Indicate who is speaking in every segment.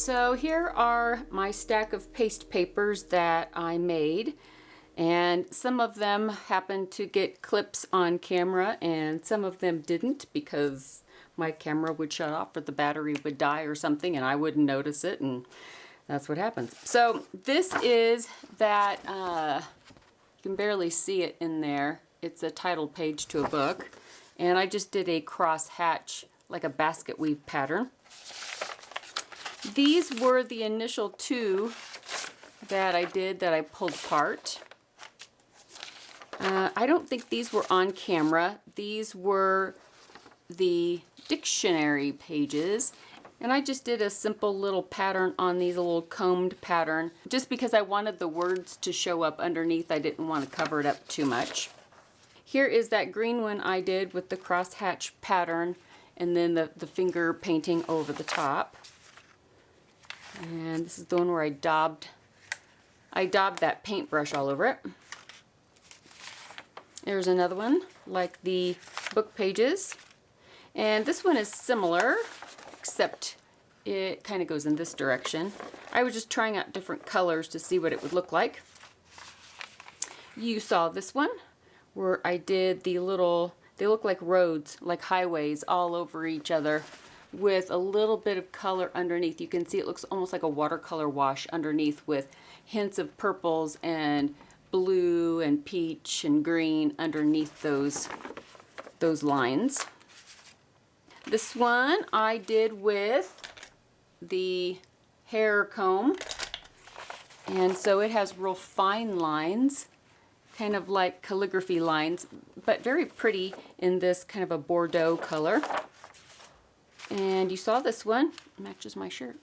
Speaker 1: So here are my stack of paste papers that I made, and some of them happened to get clips on camera and some of them didn't because my camera would shut off or the battery would die or something and I wouldn't notice it, and that's what happens. So this is that, you can barely see it in there. It's a title page to a book, and I just did a cross hatch, like a basket weave pattern. These were the initial two that I did that I pulled apart. I don't think these were on camera. These were the dictionary pages, and I just did a simple little pattern on these, a little combed pattern, just because I wanted the words to show up underneath. I didn't want to cover it up too much. Here is that green one I did with the crosshatch pattern and then the finger painting over the top. And this is the one where I daubed that paintbrush all over it. There's another one like the book pages, and this one is similar except it kind of goes in this direction. I was just trying out different colors to see what it would look like. You saw this one where I did the little, they look like roads, like highways all over each other with a little bit of color underneath. You can see it looks almost like a watercolor wash underneath with hints of purples and blue and peach and green underneath those lines. This one I did with the hair comb, and so it has real fine lines, kind of like calligraphy lines, but very pretty in this kind of a Bordeaux color. And you saw this one, it matches my shirt.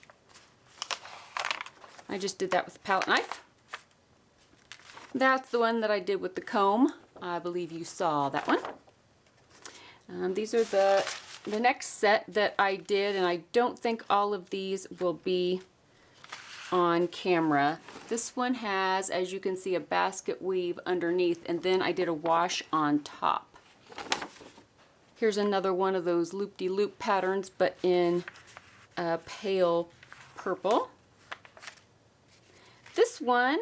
Speaker 1: I just did that with a palette knife. That's the one that I did with the comb. I believe you saw that one. These are the next set that I did, and I don't think all of these will be on camera. This one has, as you can see, a basket weave underneath, and then I did a wash on top. Here's another one of those loop-de-loop patterns, but in pale purple. This one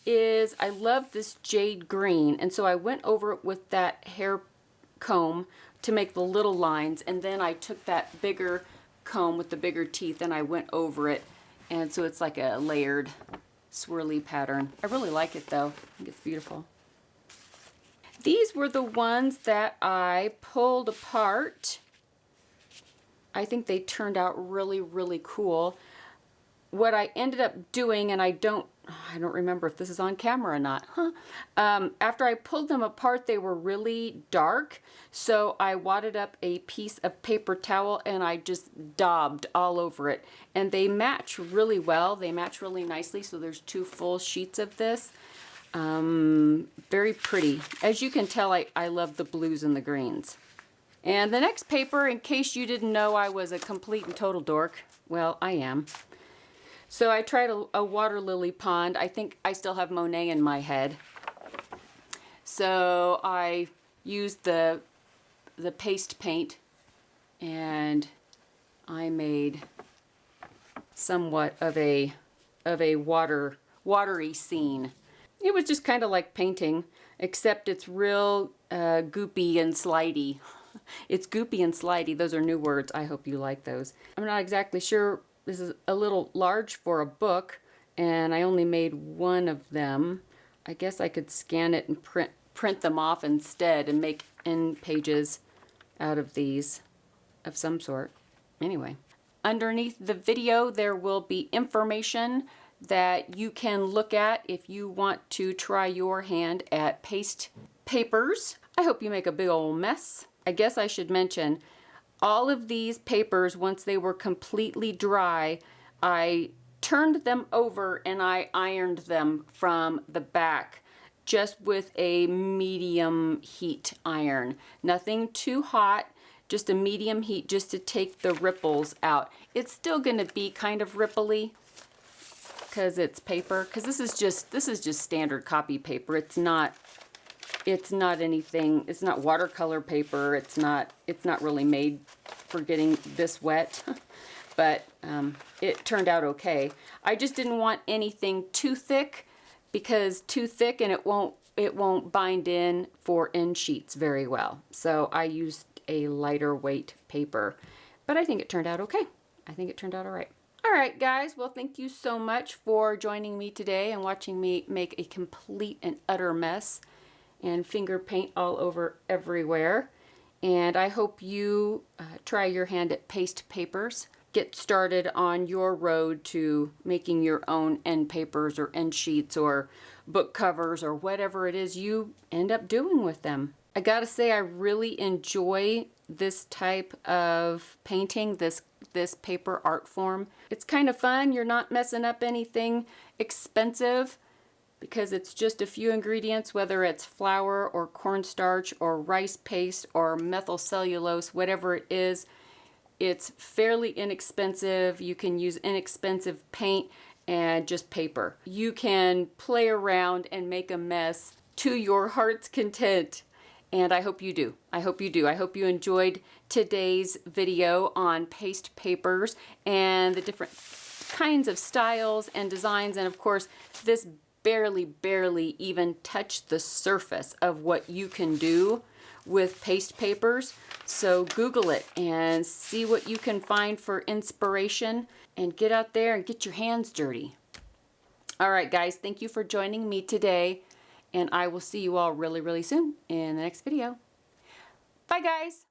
Speaker 1: is, I love this jade green, and so I went over it with that hair comb to make the little lines, and then I took that bigger comb with the bigger teeth and I went over it, and so it's like a layered swirly pattern. I really like it though. I think it's beautiful. These were the ones that I pulled apart. I think they turned out really, really cool. What I ended up doing, and I don't remember if this is on camera or not. After I pulled them apart, they were really dark, so I wadded up a piece of paper towel and I just daubed all over it. And they match really well. They match really nicely, so there's two full sheets of this. Very pretty. As you can tell, I love the blues and the greens. And the next paper, in case you didn't know I was a complete and total dork, well, I am. So I tried a water lily pond. I think I still have Monet in my head. So I used the paste paint and I made somewhat of a watery scene. It was just kind of like painting, except it's real goopy and slidey. It's goopy and slidey. Those are new words. I hope you like those. I'm not exactly sure. This is a little large for a book, and I only made one of them. I guess I could scan it and print them off instead and make end pages out of these of some sort. Anyway, underneath the video there will be information that you can look at if you want to try your hand at paste papers. I hope you make a big old mess. I guess I should mention, all of these papers, once they were completely dry, I turned them over and I ironed them from the back, just with a medium heat iron. Nothing too hot, just a medium heat, just to take the ripples out. It's still going to be kind of ripply because it's paper, because this is just standard copy paper. It's not anything, it's not watercolor paper. It's not really made for getting this wet. but it turned out okay. I just didn't want anything too thick, because too thick and it won't bind in for end sheets very well. So I used a lighter weight paper, but I think it turned out okay. I think it turned out all right. All right, guys. Well, thank you so much for joining me today and watching me make a complete and utter mess and finger paint all over everywhere. And I hope you try your hand at paste papers. Get started on your road to making your own end papers or end sheets or book covers or whatever it is you end up doing with them. I gotta say, I really enjoy this type of painting, this paper art form. It's kind of fun. You're not messing up anything expensive because it's just a few ingredients, whether it's flour or cornstarch or rice paste or methyl cellulose, whatever it is. It's fairly inexpensive. You can use inexpensive paint and just paper. You can play around and make a mess to your heart's content. And I hope you do. I hope you do. I hope you enjoyed today's video on paste papers and the different kinds of styles and designs. And of course, this barely even touched the surface of what you can do with paste papers. So Google it and see what you can find for inspiration and get out there and get your hands dirty. All right, guys, thank you for joining me today. And I will see you all really soon in the next video. Bye, guys.